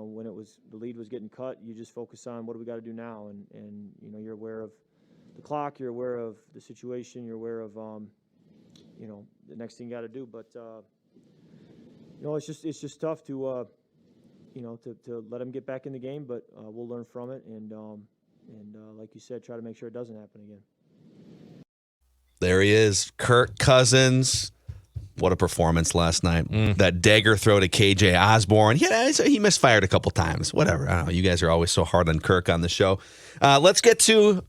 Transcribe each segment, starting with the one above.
when the lead was getting cut, you just focus on what do we got to do now, and you're aware of the clock, you're aware of the situation, you're aware of the next thing you got to do. But it's just tough to to let them get back in the game, but we'll learn from it, and like you said, try to make sure it doesn't happen again. There he is, Kirk Cousins. What a performance last night. That dagger throw to KJ Osborne. Yeah, he misfired a couple times. Whatever. I don't know. You guys are always so hard on Kirk on the show. Let's get to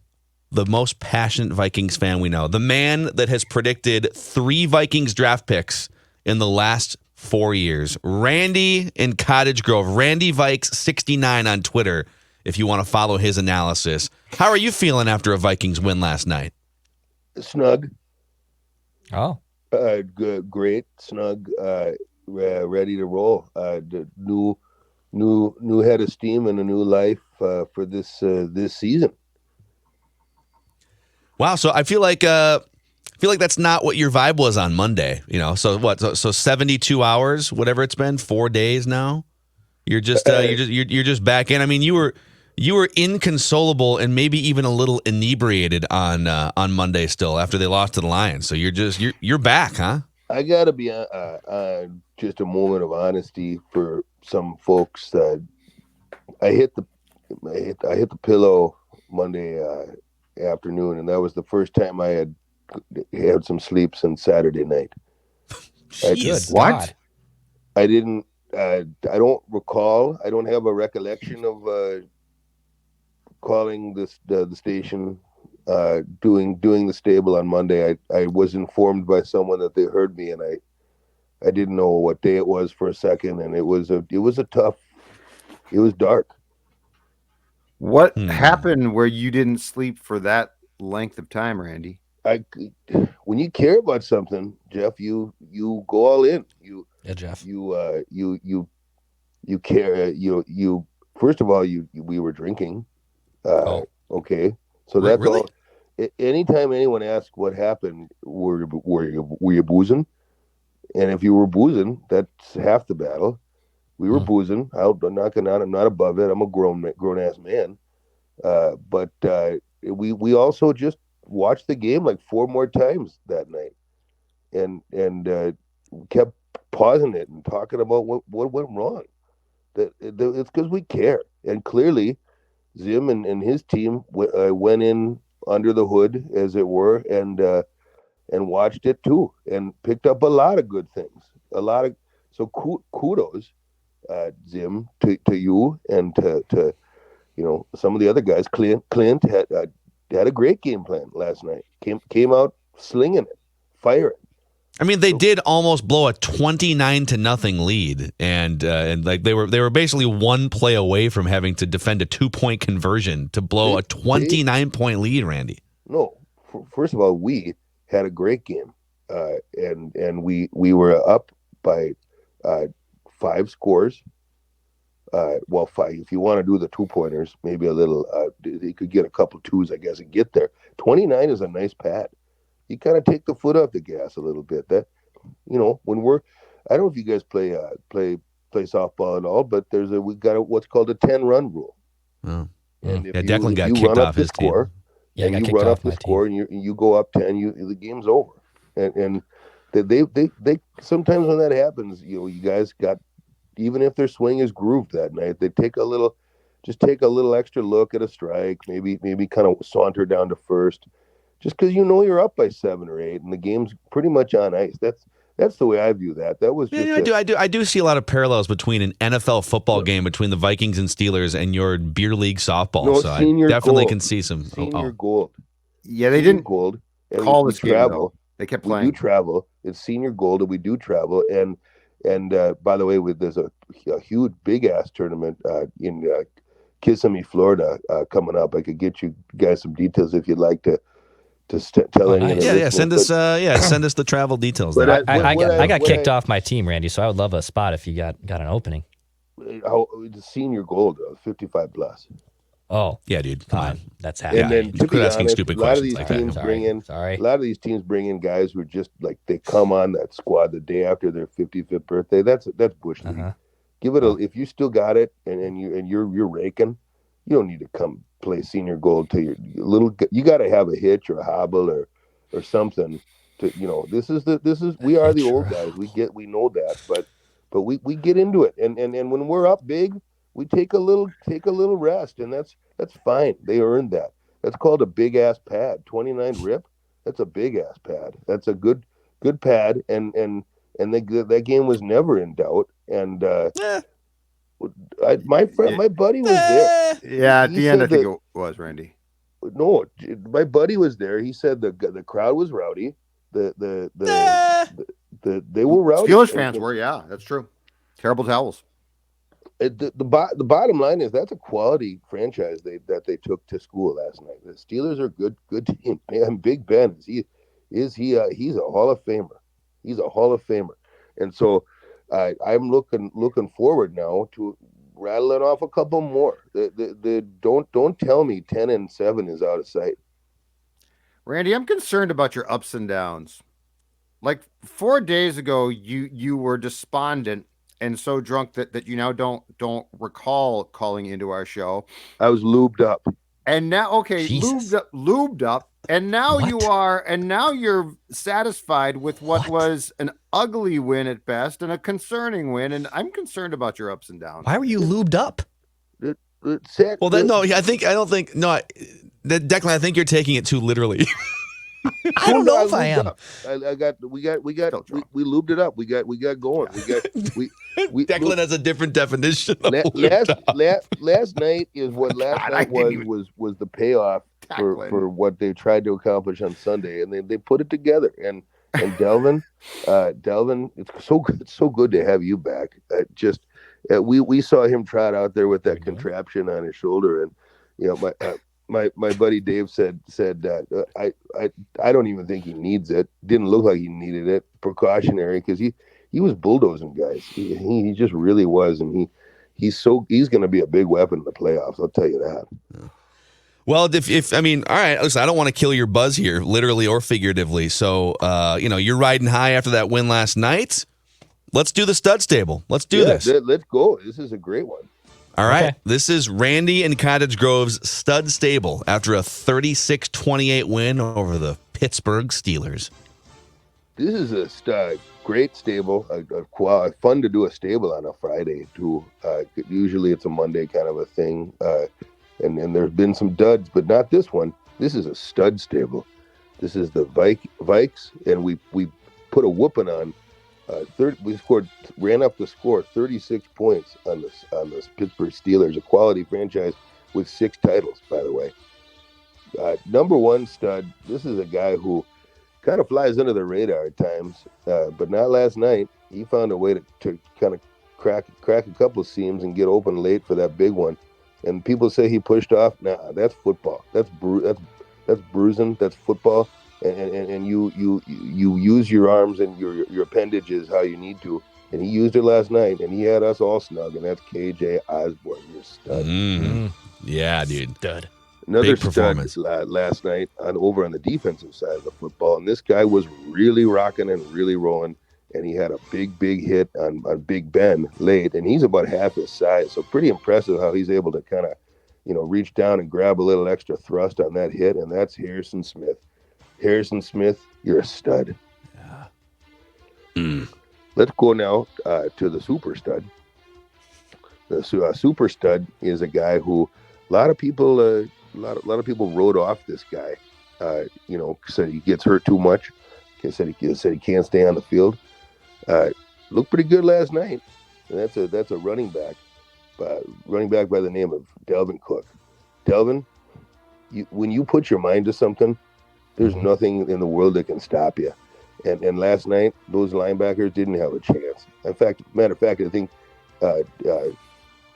the most passionate Vikings fan we know. The man that has predicted 3 Vikings draft picks in the last 4 years. Randy in Cottage Grove. Randy Vikes 69 on Twitter if you want to follow his analysis. How are you feeling after a Vikings win last night? Snug. Oh. Good, great, snug, ready to roll. The new head of steam and a new life for this season. Wow, so I feel like that's not what your vibe was on Monday. So what? So 72 hours, whatever it's been, 4 days now. You're just you're just back in. I mean, you were inconsolable and maybe even a little inebriated on Monday still after they lost to the Lions. So you're back, huh? I gotta be just a moment of honesty for some folks. I hit the pillow Monday afternoon, and that was the first time I had some sleep since Saturday night. What? I didn't. I don't recall. I don't have a recollection of calling the station, doing the stable on Monday. I was informed by someone that they heard me, and I didn't know what day it was for a second, and it was tough. It was dark. What happened where you didn't sleep for that length of time, Randy? When you care about something, Jeff, you go all in. Jeff. You care. You first of all, we were drinking. Okay, so that's really? all. Anytime anyone asks what happened, were you boozing? And if you were boozing, that's half the battle. We were boozing. I'm not above it. I'm a grown ass man. But we also just watched the game like 4 more times that night, and kept pausing it and talking about what went wrong. It's because we care, and clearly Zim and his team went in under the hood, as it were, and watched it too, and picked up a lot of good things. So kudos, Zim, to you, and to some of the other guys. Clint had a great game plan last night. Came out slinging it, firing. I mean, they did almost blow a 29-0 lead, and like they were basically one play away from having to defend a 2-point conversion to blow a 29-point lead. Randy, no, first of all, we had a great game, and we were up by 5 scores. 5. If you want to do the 2-pointers, maybe a little. They could get a couple 2s, I guess, and get there. 29 is a nice pad. You kind of take the foot off the gas a little bit. That, when I don't know if you guys play softball at all, but we got what's called a 10-run rule. Oh. And Declan got kicked off his score, team. Yeah, and you run up the score, and you go up 10, the game's over. And they sometimes when that happens, you guys got, even if their swing is grooved that night, they take a little extra look at a strike, maybe kind of saunter down to first. Just because you're up by 7 or 8 and the game's pretty much on ice. That's the way I view that. That was just I do see a lot of parallels between an NFL football game between the Vikings and Steelers and your beer league softball. No, so I definitely gold. can see some senior gold. Yeah, they didn't gold. And call we this game, travel. though. They kept playing. We do travel. It's senior gold, and we do travel. And by the way, there's a huge big ass tournament in Kissimmee, Florida, coming up. I could get you guys some details if you'd like to tell any of the send us the travel details. But I got kicked off my team, Randy, so I would love a spot if you got an opening. The senior gold, 55 plus. Oh yeah, dude, come on, that's happening. And then to be honest, stupid a lot of questions these like teams that. a lot of these teams bring in guys who are just like, they come on that squad the day after their 55th birthday. That's bush league. Give it a. If you still got it and you're raking, you don't need to come play senior gold till you're little. You got to have a hitch or a hobble or something. This is we are the old guys. We know that, but we get into it, and when we're up big, we take a little rest, and that's fine. They earned that. That's called a big ass pad. 29 rip. That's a big ass pad. That's a good pad, and that game was never in doubt. And my buddy was there. Yeah, at the end, I think it was Randy. No, my buddy was there. He said the crowd was rowdy. They were rowdy. Steelers fans were, yeah, that's true. Terrible towels. The bottom line is that's a quality franchise that they took to school last night. The Steelers are good team. Man, Big Ben he's a Hall of Famer. He's a Hall of Famer, and so I'm looking forward now to rattling off a couple more. Don't tell me 10-7 is out of sight. Randy, I'm concerned about your ups and downs. Like 4 days ago, you were despondent and so drunk that you now don't recall calling into our show. I was lubed up. And now, okay, lubed up, and now you're satisfied with what was an ugly win at best and a concerning win, and I'm concerned about your ups and downs. Why were you lubed up? Declan, I think you're taking it too literally. I don't know if I am. We lubed it up. We got going. Declan has a different definition. Last night is what last night was the payoff for what they tried to accomplish on Sunday, and they put it together. And Delvin, it's so good to have you back. We saw him trot out there with that contraption on his shoulder, and my buddy Dave said that I don't even think he needs it. Didn't look like he needed it. Precautionary, because he was bulldozing guys. He just really was, and he's going to be a big weapon in the playoffs. I'll tell you that. Yeah. Well, if all right, listen, I don't want to kill your buzz here, literally or figuratively. So, you're riding high after that win last night. Let's do the stud stable. Let's do this. Let's go. This is a great one. All right. Okay. This is Randy and Cottage Grove's stud stable after a 36-28 win over the Pittsburgh Steelers. This is a great stable. Fun to do a stable on a Friday too. Usually it's a Monday kind of a thing. And there's been some duds, but not this one. This is a stud stable. This is the Vikes, and we put a whooping on. We ran up the score 36 points on the Pittsburgh Steelers, a quality franchise with 6 titles, by the way. Number one stud. This is a guy who kind of flies under the radar at times, but not last night. He found a way to kind of crack a couple of seams and get open late for that big one. And people say he pushed off. Nah, that's football. That's bruising. That's football. And you use your arms and your appendages how you need to. And he used it last night, and he had us all snug. And that's KJ Osborne, your stud. Mm-hmm. Yeah, dude. Stud. Another big performance stud last night over on the defensive side of the football. And this guy was really rocking and really rolling. And he had a big hit on Big Ben late, and he's about half his size. So pretty impressive how he's able to kind of, reach down and grab a little extra thrust on that hit, and that's Harrison Smith. Harrison Smith, you're a stud. Yeah. Let's go now to the super stud. The super stud is a guy who a lot of people wrote off this guy. Said he gets hurt too much. Said he can't stay on the field. Looked pretty good last night. And that's a running back by the name of Delvin Cook. Delvin, when you put your mind to something, there's nothing in the world that can stop you. And last night, those linebackers didn't have a chance. Matter of fact, I think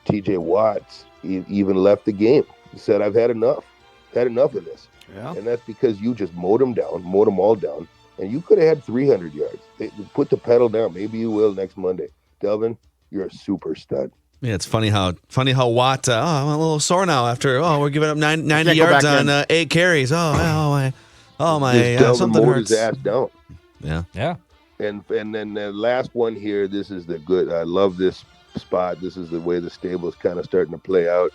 T.J. Watts even left the game. He said, "I've had enough. Had enough of this." Yeah. And that's because you just mowed them all down. And you could have had 300 yards. Put the pedal down. Maybe you will next Monday. Delvin, you're a super stud. Yeah, it's funny how Watt. I'm a little sore now after. We're giving up 90 yards on 8 carries. My something hurts. His ass down. Yeah. Yeah. And then the last one here. This is the good. I love this spot. This is the way the stable is kind of starting to play out.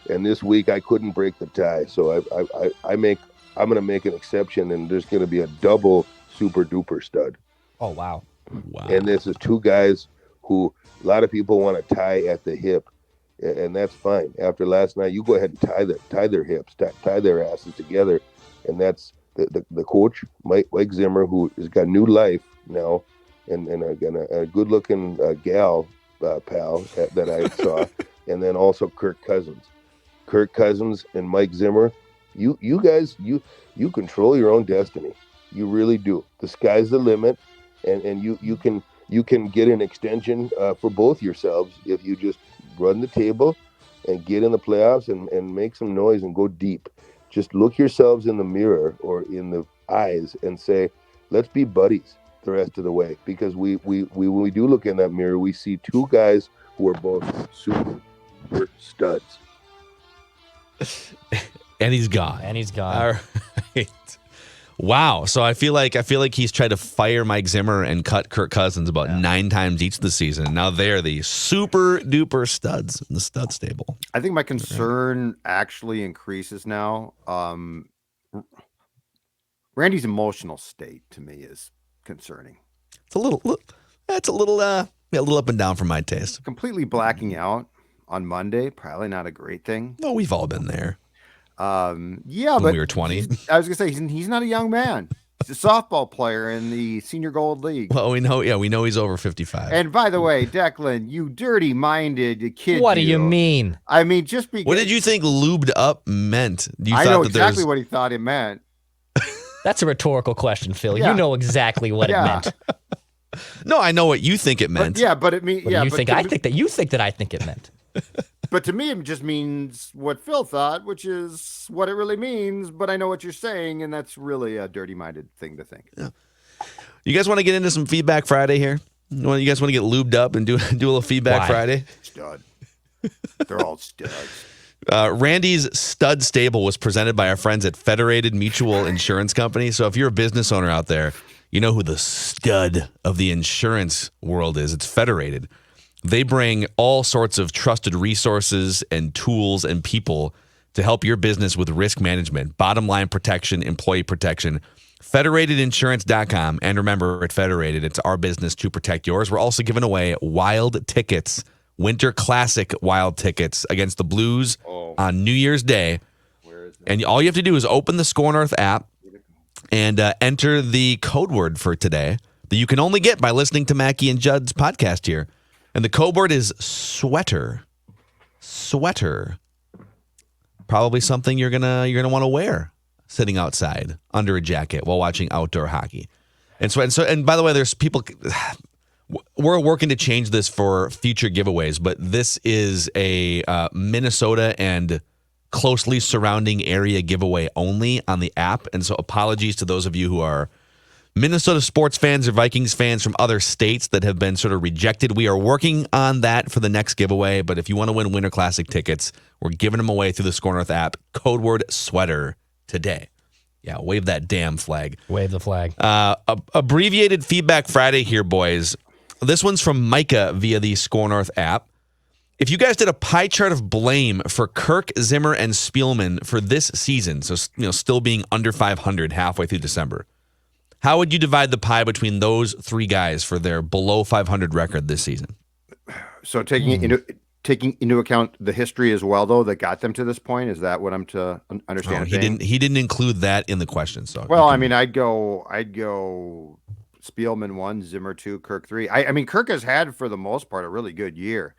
And this week I couldn't break the tie, so I'm going to make an exception, and there's going to be a double super duper stud. Oh, wow. Wow. And this is two guys who a lot of people want to tie at the hip, and that's fine. After last night, you go ahead and tie their hips, tie their asses together, and that's the coach Mike Zimmer, who has got new life now, and a good looking gal pal that I saw, and then also Kirk Cousins and Mike Zimmer. You guys control your own destiny. You really do. The sky's the limit, and you can get an extension for both yourselves if you just run the table and get in the playoffs and make some noise and go deep. Just look yourselves in the mirror or in the eyes and say, let's be buddies the rest of the way. Because we when we do look in that mirror, we see two guys who are both super studs. And he's gone. All right. Wow. So I feel like he's tried to fire Mike Zimmer and cut Kirk Cousins about 9 times each this season. Now they're the super duper studs in the stud stable. I think my concern actually increases now. Randy's emotional state to me is concerning. It's a little up and down for my taste. Completely blacking out on Monday, probably not a great thing. No, we've all been there. When we were 20. I was gonna say he's not a young man. He's a softball player in the Senior Gold League. Well, we know he's over 55. And by the way, Declan, you dirty-minded kid. What do you mean? I mean, just because. What did you think lubed up meant? I know exactly what he thought it meant. That's a rhetorical question, Phil. Yeah. You know exactly what it meant. No, I know what you think it meant. But it means You think I think that I think it meant. But to me, it just means what Phil thought, which is what it really means. But I know what you're saying, and that's really a dirty-minded thing to think. Yeah. You guys want to get into some Feedback Friday here? You guys want to get lubed up and do a little Feedback Friday? Stud. They're all studs. Randy's Stud Stable was presented by our friends at Federated Mutual Insurance Company. So if you're a business owner out there, you know who the stud of the insurance world is. It's Federated. They bring all sorts of trusted resources and tools and people to help your business with risk management, bottom line protection, employee protection. Federatedinsurance.com. And remember, at Federated, it's our business to protect yours. We're also giving away wild tickets, Winter Classic wild tickets against the Blues on New Year's Day. And all you have to do is open the Score North app and enter the code word for today that you can only get by listening to Mackey and Judd's podcast here. And the code word is sweater. Sweater. Probably something you're gonna want to wear sitting outside under a jacket while watching outdoor hockey. And by the way, there's people. We're working to change this for future giveaways, but this is a Minnesota and closely surrounding area giveaway only on the app. And so apologies to those of you who are Minnesota sports fans or Vikings fans from other states that have been sort of rejected. We are working on that for the next giveaway. But if you want to win Winter Classic tickets, we're giving them away through the Score North app. Code word sweater today. Yeah, wave that damn flag. Wave the flag. Abbreviated Feedback Friday here, boys. This one's from Micah via the Score North app. If you guys did a pie chart of blame for Kirk, Zimmer, and Spielman for this season, so still being under 500 halfway through December, how would you divide the pie between those three guys for their below 500 record this season? So taking into account the history as well, though, that got them to this point, is that what I'm to understand? He didn't include that in the question. So I mean, I'd go Spielman 1, Zimmer 2, Kirk 3. I mean, Kirk has had for the most part a really good year.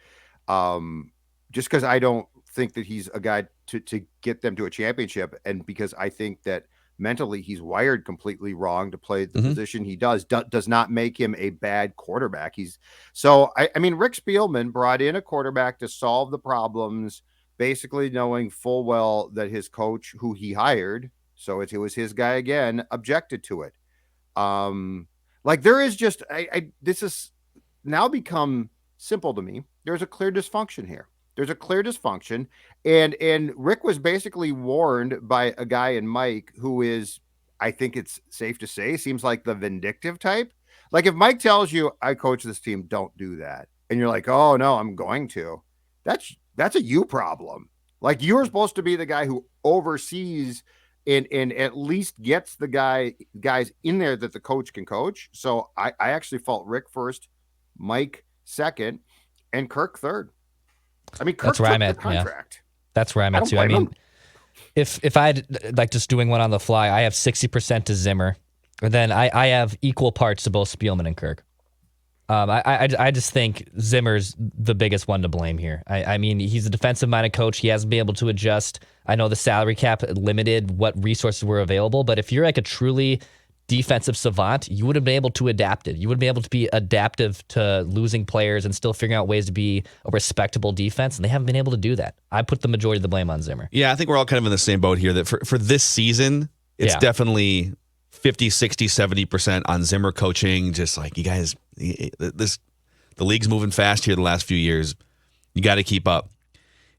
Just because I don't think that he's a guy to get them to a championship, and because I think that mentally he's wired completely wrong to play the position he does not make him a bad quarterback. I mean, Rick Spielman brought in a quarterback to solve the problems, basically knowing full well that his coach, who he hired, so it was his guy again, objected to it. There is just this has now become simple to me. There's a clear dysfunction here. There's a clear dysfunction, and Rick was basically warned by a guy in Mike who is, I think it's safe to say, seems like the vindictive type. Like if Mike tells you, I coach this team, don't do that. and you're like, oh no, I'm going to. That's a you problem. Like, you're supposed to be the guy who oversees and at least gets the guys in there that the coach can coach. So I actually felt Rick first, Mike second, and Kirk third. I mean, Kirk That's where took I'm the at. Yeah. contract. That's where I'm at too. I mean, if I'd like just doing one on the fly, I have 60% to Zimmer, and then I have equal parts to both Spielman and Kirk. I just think Zimmer's the biggest one to blame here. I mean, he's a defensive-minded coach. He hasn't been able to adjust. I know the salary cap limited what resources were available, but if you're like a truly defensive savant, you would have been able to adapt it. You would be able to be adaptive to losing players and still figuring out ways to be a respectable defense, and they haven't been able to do that. I put the majority of the blame on Zimmer. Yeah, I think we're all kind of in the same boat here that for this season, it's definitely 50, 60, 70% on Zimmer coaching. Just like, you guys, the league's moving fast here the last few years. You got to keep up.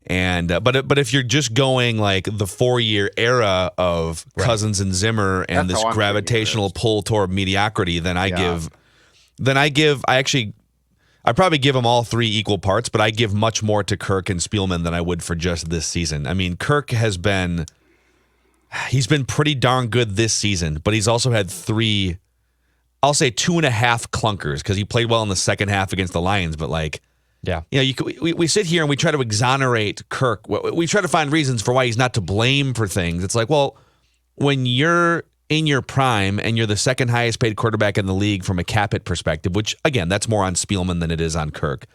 And but if you're just going like the 4-year era of Cousins and Zimmer and That's this gravitational pull toward mediocrity, then I probably give them all 3 equal parts, but I give much more to Kirk and Spielman than I would for just this season. I mean, Kirk he's been pretty darn good this season, but he's also had 3, I'll say 2.5 clunkers, because he played well in the second half against the Lions, but like, we sit here and we try to exonerate Kirk. We try to find reasons for why he's not to blame for things. It's like, well, when you're in your prime and you're the second highest paid quarterback in the league from a cap hit perspective, which, again, that's more on Spielman than it is on Kirk.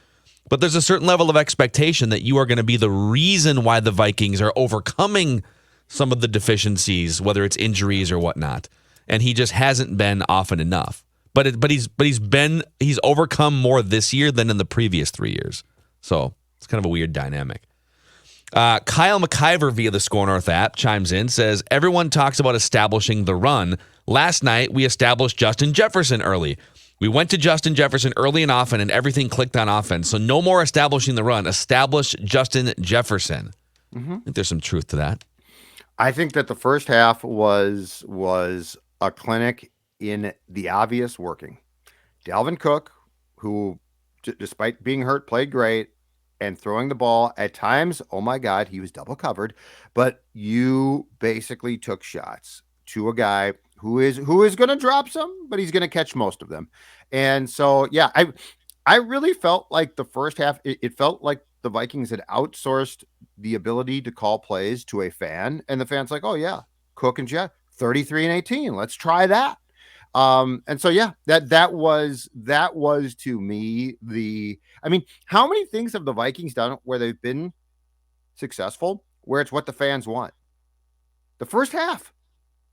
But there's a certain level of expectation that you are going to be the reason why the Vikings are overcoming some of the deficiencies, whether it's injuries or whatnot. And he just hasn't been often enough. But he's overcome more this year than in the previous 3 years. So it's kind of a weird dynamic. Kyle McIver via the Score North app chimes in, says, everyone talks about establishing the run. Last night, we established Justin Jefferson early. We went to Justin Jefferson early and often, and everything clicked on offense. So no more establishing the run. Establish Justin Jefferson. Mm-hmm. I think there's some truth to that. I think that the first half was a clinic in the obvious working. Dalvin Cook, who despite being hurt, played great, and throwing the ball at times, oh my God, he was double covered, but you basically took shots to a guy who is going to drop some, but he's going to catch most of them. And so, yeah, I really felt like the first half, it felt like the Vikings had outsourced the ability to call plays to a fan, and the fan's like, oh yeah, Cook and Jeff, 33-18, let's try that. And so, yeah, that was to me I mean, how many things have the Vikings done where they've been successful, where it's what the fans want? The first half,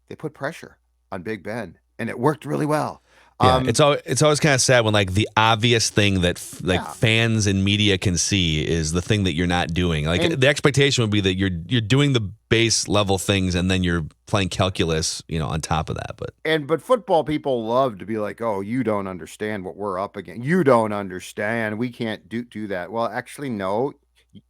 they put pressure on Big Ben, and it worked really well. Yeah, it's always kind of sad when like the obvious thing that fans and media can see is the thing that you're not doing. Like the expectation would be that you're doing the base level things and then you're playing calculus, on top of that. But football people love to be like, oh, you don't understand what we're up against. You don't understand. We can't do that. Well, actually, no,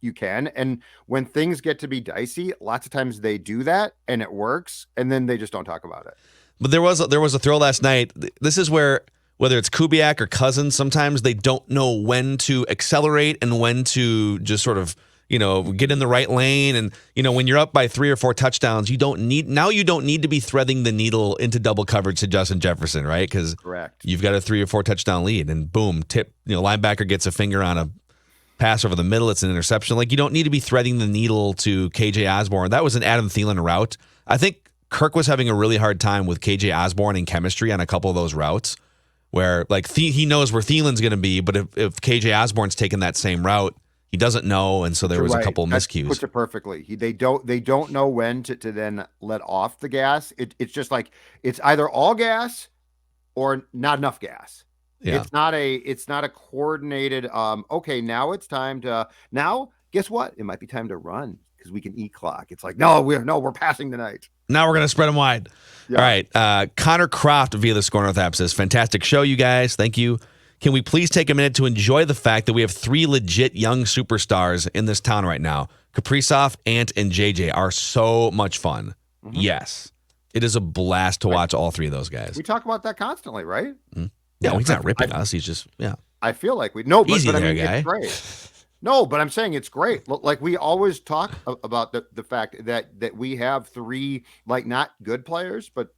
you can. And when things get to be dicey, lots of times they do that and it works, and then they just don't talk about it. But there was a throw last night. This is where, whether it's Kubiak or Cousins, sometimes they don't know when to accelerate and when to just sort of, get in the right lane. And, when you're up by 3 or 4 touchdowns, you don't need to be threading the needle into double coverage to Justin Jefferson, right? Because you've got a 3 or 4 touchdown lead, and boom, linebacker gets a finger on a pass over the middle. It's an interception. Like, you don't need to be threading the needle to KJ Osborne. That was an Adam Thielen route. I think Kirk was having a really hard time with KJ Osborne in chemistry on a couple of those routes where like he knows where Thielen's going to be, but if KJ Osborne's taking that same route, he doesn't know. And so there was a couple of miscues. Puts it perfectly. They don't know when to then let off the gas. It's just like, it's either all gas or not enough gas. Yeah. It's not a coordinated, okay, now it's time to, now guess what? It might be time to run because we can eat clock. It's like, no, we're passing tonight. Now we're going to spread them wide. Yeah. All right. Connor Croft via the Score North app says, fantastic show, you guys. Thank you. Can we please take a minute to enjoy the fact that we have 3 legit young superstars in this town right now? Kaprizov, Ant, and JJ are so much fun. Mm-hmm. Yes. It is a blast to watch all 3 of those guys. We talk about that constantly, right? Mm-hmm. Yeah, well, he's not ripping us. He's just, I feel like we no, but, Easy but I there, mean, guy. it's great. No, but I'm saying it's great. Like we always talk about the fact that we have 3 like not good players, but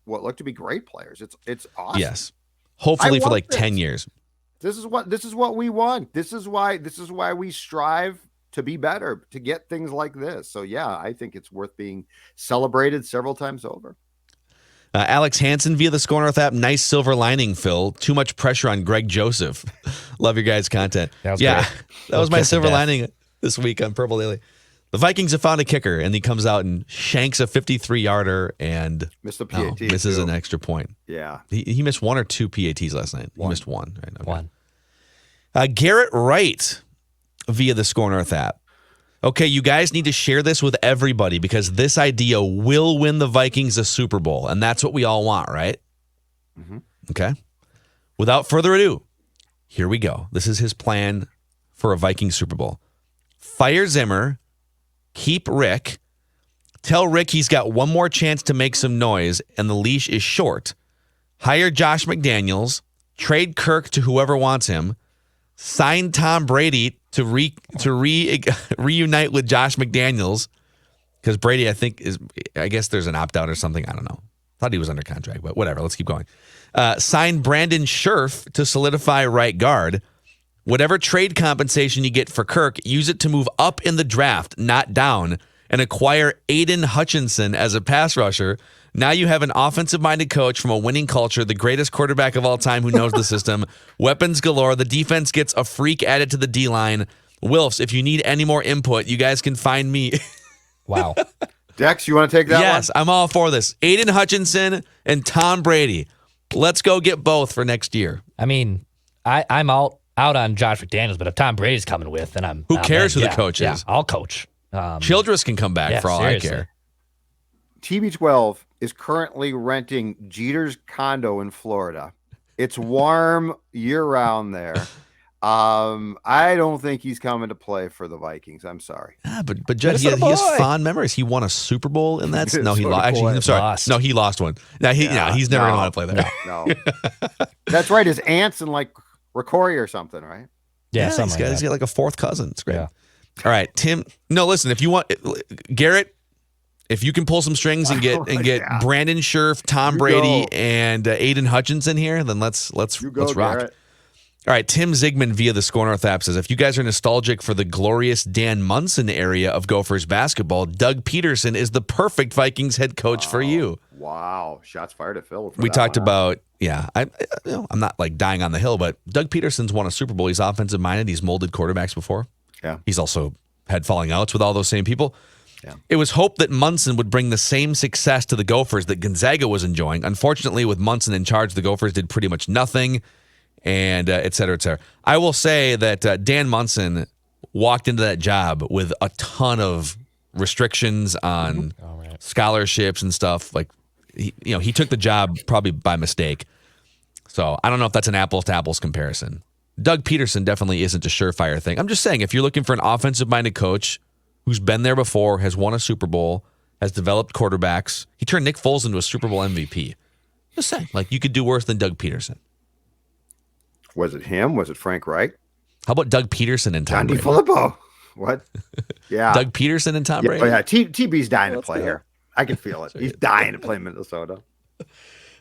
what look to be great players. It's awesome. Yes. Hopefully for love like this. 10 years. This is what we want. This is why we strive to be better, to get things like this. So yeah, I think it's worth being celebrated several times over. Alex Hansen via the Score North app. Nice silver lining, Phil. Too much pressure on Greg Joseph. Love your guys' content. That was yeah, great. that was my Kiss of silver death. lining this week on Purple Daily. The Vikings have found a kicker, and he comes out and shanks a 53-yarder and Missed a PAT. misses too. an extra point. Yeah. He missed 1 or 2 PATs last night. He One. missed 1. Right? Okay. 1. Garrett Wright via the Score North app. Okay, you guys need to share this with everybody because this idea will win the Vikings a Super Bowl, and that's what we all want, right? Mm-hmm. Okay. Without further ado, here we go. This is his plan for a Vikings Super Bowl. Fire Zimmer, keep Rick, tell Rick he's got one more chance to make some noise, and the leash is short. Hire Josh McDaniels, trade Kirk to whoever wants him, sign Tom Brady to reunite with Josh McDaniels because Brady, I guess there's an opt-out or something. I don't know. Thought he was under contract, but whatever. Let's keep going. Sign Brandon Scherf to solidify right guard. Whatever trade compensation you get for Kirk, use it to move up in the draft, not down, and acquire Aiden Hutchinson as a pass rusher. Now you have an offensive-minded coach from a winning culture, the greatest quarterback of all time who knows the system, weapons galore. The defense gets a freak added to the D-line. Wilfs, if you need any more input, you guys can find me. Wow. Dex, you want to take that Yes, one? I'm all for this. Aiden Hutchinson and Tom Brady. Let's go get both for next year. I mean, I'm out on Josh McDaniels, but if Tom Brady's coming with, then I'm. Who I'm cares in. who the coach Yeah, is? I'll coach. Childress can come back yeah, for all seriously. I care. TB12 is currently renting Jeter's condo in Florida. It's warm year-round there. I don't think he's coming to play for the Vikings. I'm sorry. Ah, but Judd, he Minnesota has boy. fond memories. He won a Super Bowl in that. No, he Minnesota lost. Actually, boy. I'm sorry. Lost. No, he lost one. No, he's never going to want to play there. No. That's right. His aunt's in like Ricori or something, right? Yeah, he's something got, like he's that. got like a fourth cousin. It's great. Yeah. All right, Tim. No, listen. If you want, Garrett, if you can pull some strings and get Yeah. Brandon Scherf, Tom You Brady, go. and Aiden Hutchinson here, then let's You go, let's rock. Garrett. All right, Tim Zigman via the Score North app says, if you guys are nostalgic for the glorious Dan Munson area of Gophers basketball, Doug Peterson is the perfect Vikings head coach for you. Wow. Shots fired at Phil. for We that talked one, huh? about, I'm not like dying on the hill, but Doug Peterson's won a Super Bowl. He's offensive minded. He's molded quarterbacks before. Yeah. He's also had falling outs with all those same people. Yeah. It was hoped that Munson would bring the same success to the Gophers that Gonzaga was enjoying. Unfortunately, with Munson in charge, the Gophers did pretty much nothing, and et cetera, et cetera. I will say that Dan Munson walked into that job with a ton of restrictions on scholarships and stuff. Like, he took the job probably by mistake. So I don't know if that's an apples to apples comparison. Doug Peterson definitely isn't a surefire thing. I'm just saying, if you're looking for an offensive-minded coach who's been there before, has won a Super Bowl, has developed quarterbacks, he turned Nick Foles into a Super Bowl MVP. Just saying, like, you could do worse than Doug Peterson. Was it him? Was it Frank Reich? How about Doug Peterson and Tom John Brady? DeFilippo. What? Yeah. Doug Peterson and Tom Brady? Oh, yeah. TB's dying to play go. here. I can feel it. He's dying to play Minnesota.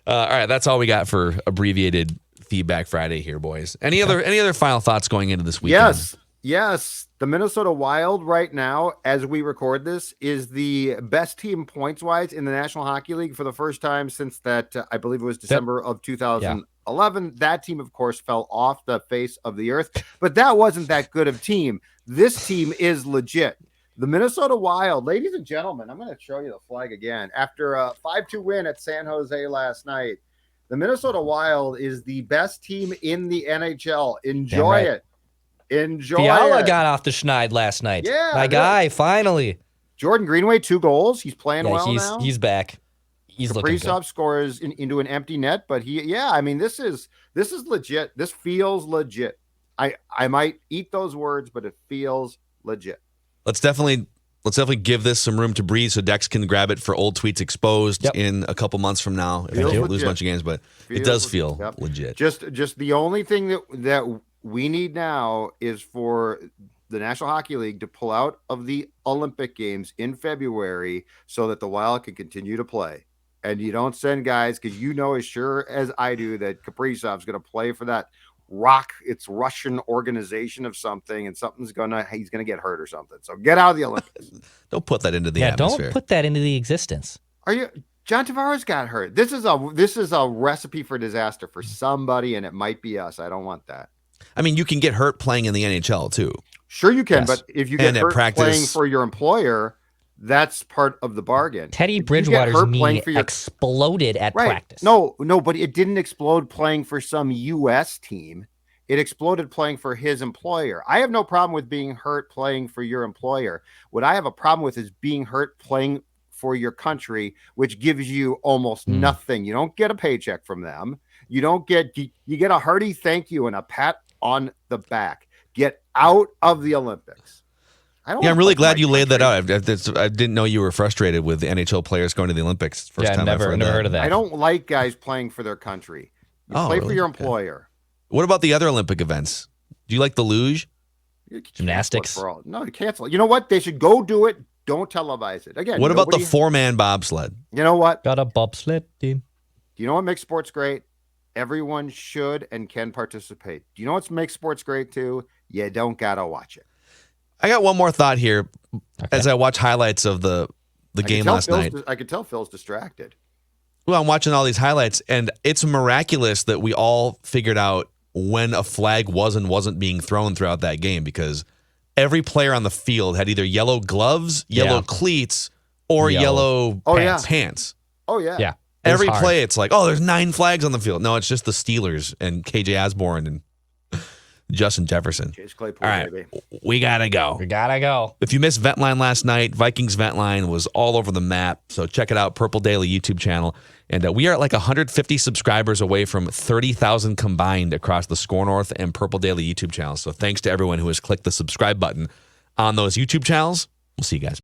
All right, that's all we got for abbreviated Feedback Friday here, boys. Any other final thoughts going into this weekend? Yes. The Minnesota Wild right now, as we record this, is the best team points-wise in the National Hockey League for the first time since that, I believe it was December of 2011. That team, of course, fell off the face of the earth, but that wasn't that good of team. This team is legit. The Minnesota Wild, ladies and gentlemen, I'm going to show you the flag again. After a 5-2 win at San Jose last night, the Minnesota Wild is the best team in the NHL. Enjoy right. it. Enjoy Fiala it. got off the schneid last night. Yeah, My dude. guy, finally. Jordan Greenway, 2 goals. He's playing Yeah, well he's now. he's back. He's looking good. Kaprizov scores into an empty net, but I mean, this is legit. This feels legit. I might eat those words, but it feels legit. Let's definitely give this some room to breathe so Dex can grab it for old tweets exposed Yep. in a couple months from now. If Feels they lose a legit. bunch of games, but it Feels does legit. feel Yep. legit. Just the only thing that we need now is for the National Hockey League to pull out of the Olympic Games in February so that the Wild can continue to play. And you don't send guys, because you know as sure as I do that Kaprizov's going to play for that it's Russian organization of something, and he's going to get hurt or something. So get out of the Olympics. Don't put that into the atmosphere. Don't put that into the existence. John Tavares got hurt. This is a recipe for disaster for somebody, and it might be us. I don't want that. I mean, you can get hurt playing in the NHL too. Sure you can, Yes. but if you get hurt playing for your employer, that's part of the bargain. Teddy Bridgewater's knee exploded at practice. No, but it didn't explode playing for some U.S. team. It exploded playing for his employer. I have no problem with being hurt playing for your employer. What I have a problem with is being hurt playing for your country, which gives you almost nothing. You don't get a paycheck from them. You get a hearty thank you and a pat on the back. Get out of the Olympics. I'm really glad you laid that out. I didn't know you were frustrated with the NHL players going to the Olympics. First time never heard of that. I don't like guys playing for their country. You play for your employer. What about the other Olympic events? Do you like the luge? Gymnastics? No, you cancel it. You know what? They should go do it. Don't televise it. Again, what about the 4-man bobsled? You know what? Got a bobsled team. Do you know what makes sports great? Everyone should and can participate. Do you know what makes sports great too? You don't gotta watch it. I got one more thought here as I watch highlights of the game last night. I could tell Phil's distracted. Well, I'm watching all these highlights, and it's miraculous that we all figured out when a flag was and wasn't being thrown throughout that game, because every player on the field had either yellow gloves, yellow cleats, or yellow pants. Oh, yeah. Yeah. Every play, it's like, there's 9 flags on the field. No, it's just the Steelers and KJ Osborne and Justin Jefferson. Chase Claypool, all right, baby. we gotta go. If you missed Ventline last night, Vikings Ventline was all over the map. So check it out, Purple Daily YouTube channel. And we are at like 150 subscribers away from 30,000 combined across the Score North and Purple Daily YouTube channels. So thanks to everyone who has clicked the subscribe button on those YouTube channels. We'll see you guys.